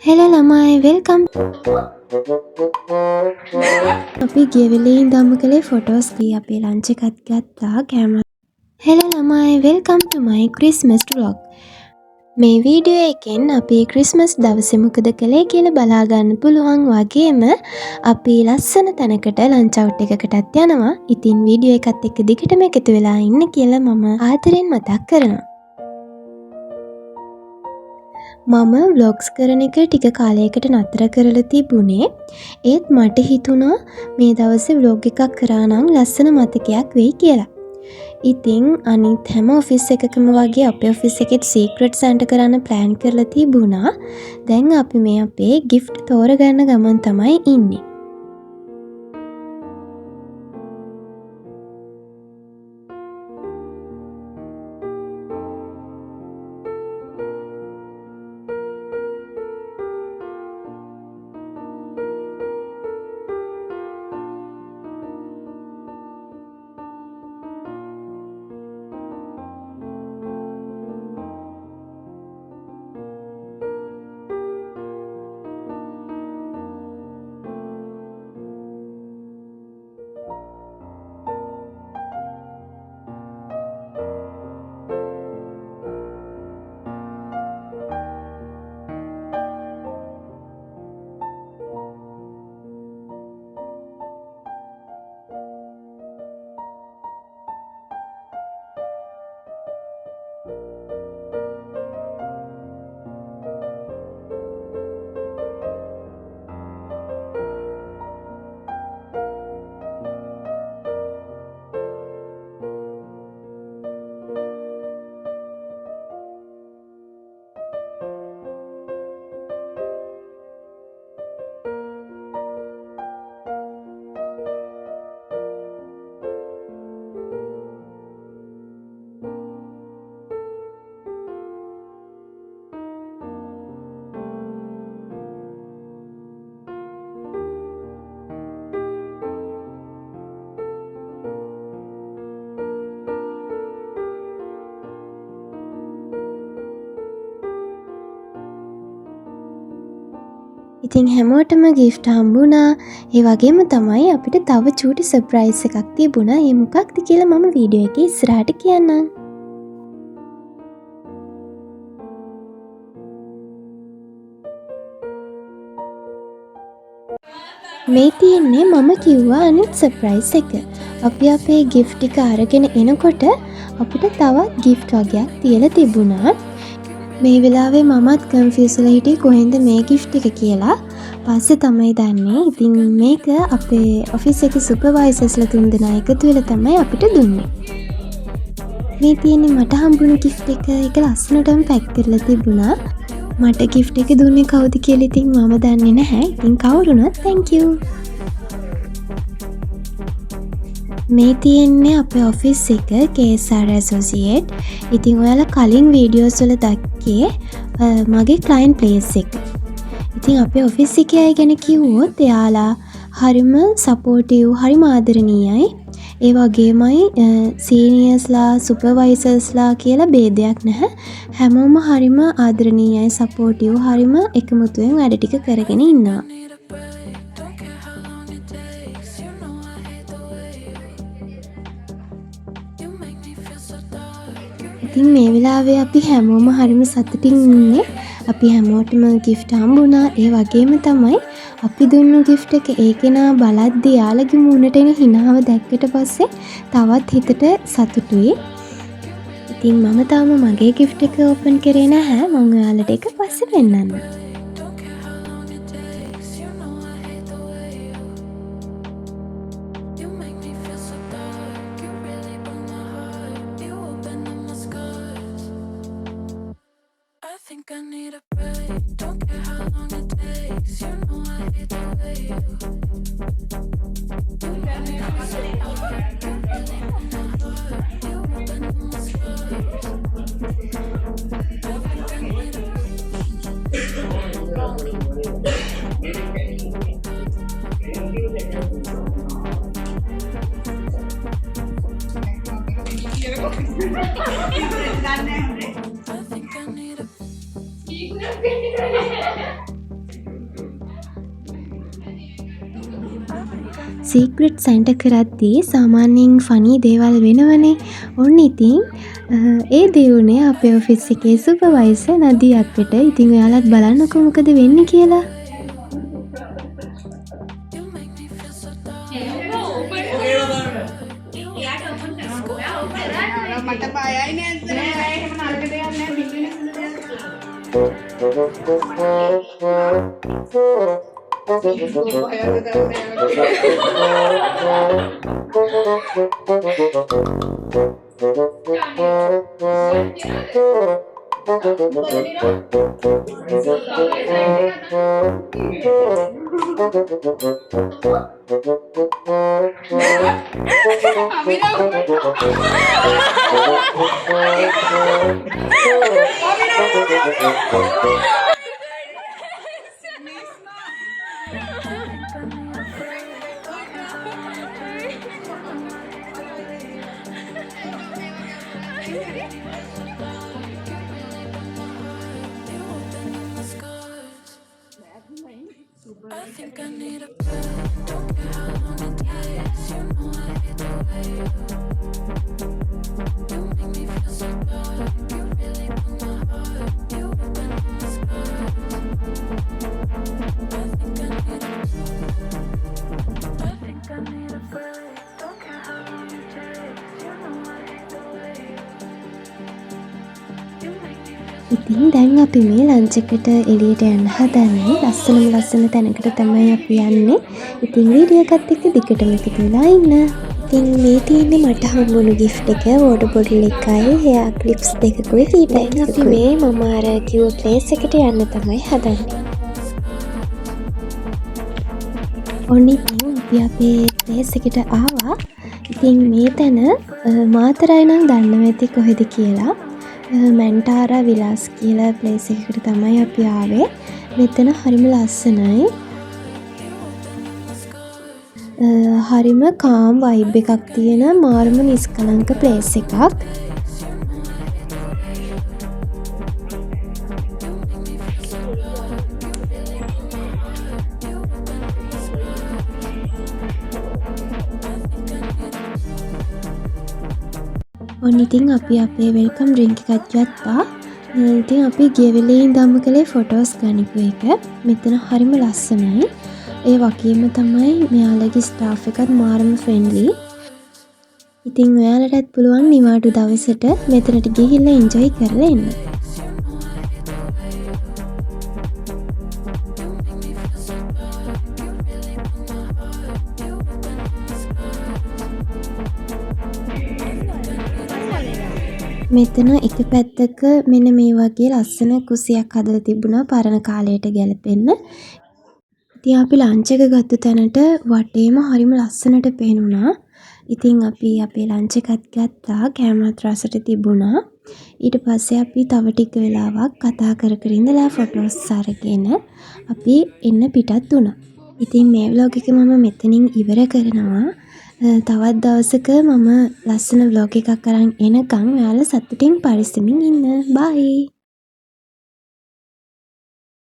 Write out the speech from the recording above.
Hello ළමයි welcome අපි ගිය වෙලේ ඉඳන්ම කළේ ෆොටෝස් දී අපේ ලන්ච් එකත් ගත්තා කැමරා Hello ළමයි welcome to my Christmas vlog මේ වීඩියෝ එකෙන් අපි ක්‍රිස්මස් දවසේ මොකද කළේ කියලා බලා ගන්න පුළුවන් වගේම අපි ලස්සන තැනකට ලන්ච් අවුට් එකකටත් යනවා. ඉතින් වීඩියෝ එකත් එක්ක දිගටම එකතු වෙලා ඉන්න කියලා මම ආදරෙන් මතක් කරනවා. මම vlogs කරන එක ටික කාලයකට නතර කරලා තිබුණේ. ඒත් මට හිතුණා මේ දවසේ vlog එකක් කරා නම් ලස්සන මතකයක් වෙයි කියලා. ඉතින් අනිත් හැම ඔෆිස් එකකම වගේ අපේ ඔෆිස් එකෙත් සීක්‍රට් සැන්ටා කරන්න ප්ලෑන් කරලා තිබුණා. දැන් අපි මේ අපේ gift තෝරගන්න ගමන් තමයි ඉන්නේ. ඉතින් හැමෝටම gift හම්බුණා. ඒ වගේම තමයි අපිට තව චූටි සර්ප්‍රයිස් එකක් තිබුණා. ඒ මොකක්ද කියලා මම වීඩියෝ එකේ ඉස්සරහට කියන්නම්. මේ තියෙන්නේ මම කිව්වා අනිත් සර්ප්‍රයිස් එක. අපි අපේ gift එක අරගෙන එනකොට අපිට තවත් gift වගේක් තියලා තිබුණා. මේ වෙලාවේ මමත් කන්ෆියුස් වෙලා හිටියේ කොහෙන්ද මේ gift එක කියලා. පස්සේ තමයි දන්නේ. ඉතින් මේක අපේ ඔෆිස් එකේ සුපර්වයිසර්ස්ලා තුන්දෙනා එකතු වෙලා තමයි අපිට දුන්නේ. මේ තියෙන්නේ මට හම්බුණු gift එක. ඒක ලස්සනටම පැක් කරලා තිබුණා. මට gift එක දුන්නේ කවුද කියලා ඉතින් මම දන්නේ නැහැ. ඉතින් කවුරුණත් thank you. මේ තියෙන්නේ අපේ ඔෆිස් එක KSR Associate. ඉතින් ඔයාලා කලින් වීඩියෝස් වල දැක්කේ මගේ ක්ලයන්ට් ප්ලේස් එක. ඉතින් අපේ ඔෆිස් එකේ අය ගැන කිව්වොත් එයාලා හරිම සපෝටිව්, හරිම ආදරණීයයි. ඒ වගේමයි සීනියර්ස්ලා, සුපර්වයිසර්ස්ලා කියලා ભેදයක් නැහැ. හැමෝම හරිම ආදරණීයයි, සපෝටිව්, හරිම එකමුතුවෙන් වැඩ ටික කරගෙන ඉන්නවා. ඉතින් මේ වෙලාවේ අපි හැමෝම හරිම සතුටින් ඉන්නේ. අපි හැමෝටම gift හම්බුණා. ඒ වගේම තමයි අපි දුන්නු gift එක ඒකේනා බලද්දී යාළගේ මූණට එන හිනාව දැක්කට පස්සේ තවත් හිතට සතුටුයි. ඉතින් මම තාම මගේ gift එක open කරේ නැහැ. මම ඔයාලට ඒක පස්සේ පෙන්නන්නම්. I need a break. Don't care how long it takes. You know I hate the way you. You really open my heart. You open my scars. I think I need a secret Santa කරද්දී සාමාන්‍යයෙන් funny දේවල් වෙනවනේ. ඔන්න ඉතින් ඒ දෙවුනේ අපේ office එකේ supervisor නදී අක්කට. ඉතින් ඔයාලත් බලන්නකෝ මොකද වෙන්නේ කියලා. I think I need a break. Don't care how long it takes. You know I hate the way you make me feel so bad. You really broke my heart. You open up the scars. I think I need a break. Don't care how long it takes. You know I hate the way you make me feel. ඉතින් දැන් අපි මේ lunch එකට එළියට යන්න හදන්නේ. ලස්සන තැනකට තමයි අපි යන්නේ. ඉතින් වීඩියෝ එකත් එක්ක දිගටම එකතු වෙලා ඉන්න. ඉතින් මේ තියෙන්නේ මට හම්බුණු gift එක. water bottle එකයි hair clips දෙකකුයි tea bag එකකුයි. අපි මේ මම අර කිව්ව place එකට යන්න තමයි හදන්නේ. ඔන්න ඉතින් අපි අපේ place එකට ආවා. ඉතින් මේ තැන මාතරයි නම් දන්නව ඇති කොහෙද කියලා. මැන්ටාරා විලාස් කියලා ප්ලේස් එකකට තමයි අපි ආවේ. මෙතන හරිම ලස්සනයි. හරිම කාම් වයිබ් එකක් තියෙන මාරම නිස්කලංක ප්ලේස් එකක්. ඔන්න ඉතින් අපි අපේ වෙල්කම් ඩ්‍රින්ක් එකක් ගත්තා. ඉතින් අපි ගිය වෙලේ ඉඳන්ම කළේ ෆොටෝස් ගනිපු එක. මෙතන හරිම ලස්සනයි. ඒ වගේම තමයි මෙයාලගේ ස්ටාෆ් එකත් මාරම ෆ්‍රෙන්ඩ්ලි. ඉතින් ඔයාලටත් පුළුවන් නිවාඩු දවසට මෙතනට ගිහිල්ලා එන්ජොයි කරලා එන්න. මෙතන එක පැත්තක මෙන්න මේ වගේ ලස්සන කුසියක් හදලා තිබුණා පරණ කාලයට ගැලපෙන්න. ඉතින් අපි ලන්ච් එක ගත්ත තැනට වටේම හරිම ලස්සනට පේනුණා. ඉතින් අපි අපේ ලන්ච් එකත් ගත්තා. කැමරාත් රසට තිබුණා. ඊට පස්සේ අපි තව ටික වෙලාවක් කතා කර කර ඉඳලා ෆොටෝස් අරගෙන අපි එන්න පිටත් වුණා. ඉතින් මේ vlog එක මම මෙතනින් ඉවර කරනවා. තවත් දවසක මම ලස්සන vlog එකක් අරන් එනකම් ඔයාලා සතුටින් පරිස්සමින් ඉන්න. බයි.